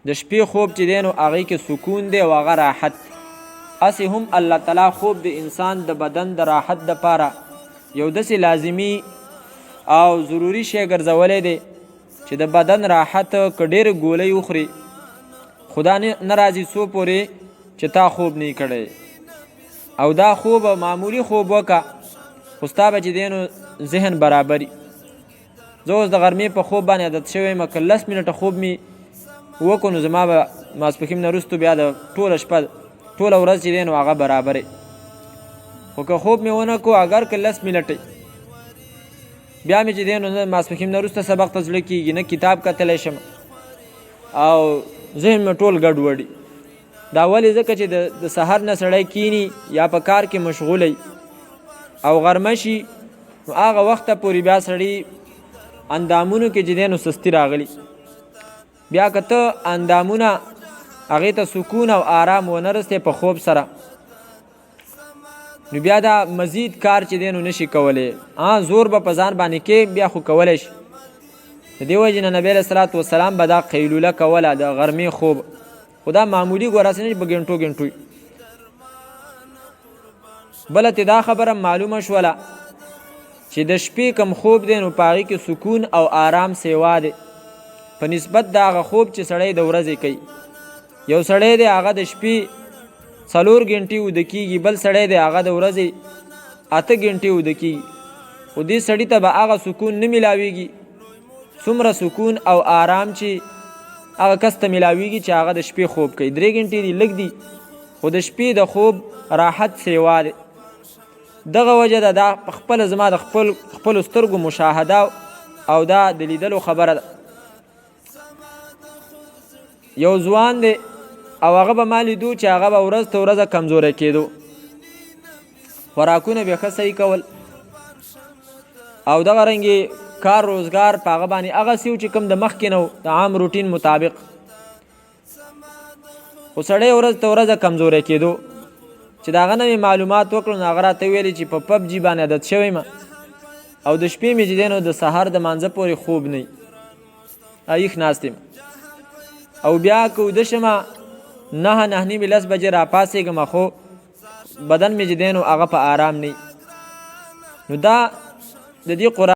د شپې خوب چې دی نو هغې کې سکون دی او هغه راحت. هسې هم الله تعالی خوب د انسان د بدن د راحت دپاره یو داسې لازمي او ضروري شی ګرځولی دی چې د بدن راحت که ډېرې ګولۍ وخوري خدا نه راځي څو پورې چې تا خوب نه کړی او دا خوب معمولی خوب وکړه خو ستا به چې دی نو ذهن برابري. زه اوس د غرمې په خوب باندې عادت شوی یم که 10 منټه خوب مې وکړو نو زما به ماسپښین نه وروستو بیا د ټوله شپه ټوله ورځ چې دی نو هغه برابرې. خو که خوب مې ونه کړو اگر که 10 منټې بیا مې چې دی نو ماسپښین نه وروسته سبق ته زړه کېږي نه کتاب کتلی شم او ذهن مې ټول ګډوډي. دا ولې ځکه چې د سحر نه سړی کینی یا په کار کې مشغولی او غرمه شي نو هغه وخته پورې بیا سړی اندامونو کې چې دی نو سستی راغلی. بیا که ته اندامونه هغې ته سکون او آرام ونه رسې په خوب سره نو بیا دا مزید کار چې دی نو نشي کولی. زور به په ځان باندې کې بیا خو کولی شي. د دې وجې نه نبی علیه صلات وسلام به دا قیلوله کوله د غرمې خوب خو دا معمولي ګوره هسې نه چې په ګنټو ګنټو. بله ته دا خبره معلومه شوله چې د شپې کم خوب دی نو په هغې کې سکون او آرام سیوا دی په نسبت د هغه خوب چې سړی د ورځې کوي. یو سړی دی هغه د شپې 4 ګنټې وده کېږي بل سړی دی هغه د ورځې 8 ګنټې وده کېږي خو دې سړي ته به هغه سکون نه میلاویږي څومره سکون او آرام چې هغه کس ته میلاویږي چې هغه د شپې خوب کوي. 3 ګنټې دي لږ دي خو د شپې د خوب راحت سیوا دی. دغه وجه ده دا خپله زما د خپلو سترګو مشاهده او دا د لیدلو خبره ده. یو ځوان دی او هغه به ما لیدو چې هغه به ورځ ته ورځه کمزوری کېدو خوراکونه به ښه صحیح کول او دغه رنګې کار روزګار په هغه باندې هغسې و چې کوم د مخکې نه د عام روټین مطابق خو سړی ورځ ته ورځه کمزوری کېدو. چې د هغه نه مې معلومات وکړو نو هغه راته ویلې چې په PUBG باندې عادت شوی یم او د شپې مې چې دی نو د سهار د مانځه پورې خوب نه وي ایښ ناست یم او بیا که وده شمه 9 9:30 10 بجې راپاڅېږم خو بدن مې چې دی نو هغه په آرام نه وي. نو دا د دې قرآن